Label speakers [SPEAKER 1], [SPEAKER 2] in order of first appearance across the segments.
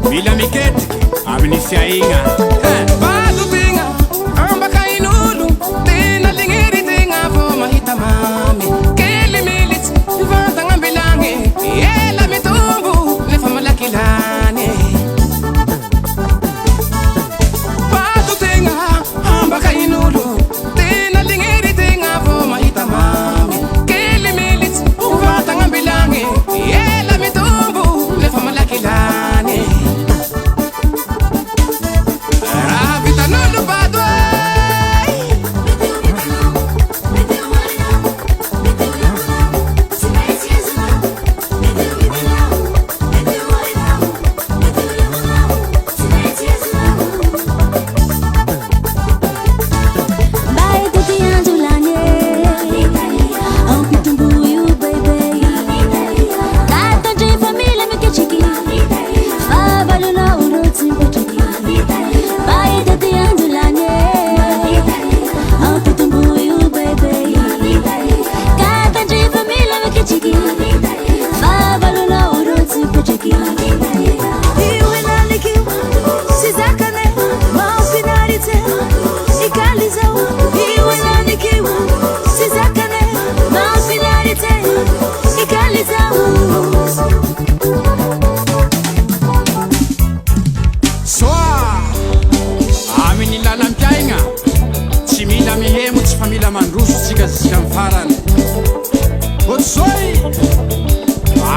[SPEAKER 1] mila mikety amin'ny fiaigna
[SPEAKER 2] Vato tegna ambakain'olo tena lignery tegna vao mahita mamy kely militsy mivantagna ambelagny ela mitombo lefa malaky lany Vato tegna ambakain'olo tena lignery tegna vao mahita mamy kely militsy mivantagna ambelagny ela mitombo lefa malaky lany
[SPEAKER 1] Famila mandroso tsika zisika farany Otsoy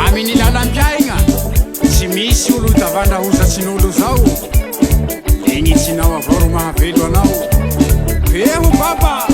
[SPEAKER 1] amin'ny lalam-piaigna tsy misy olo davandra hozatsin'olo zao Igny tsinao avao ro mahavelo anao Eho papa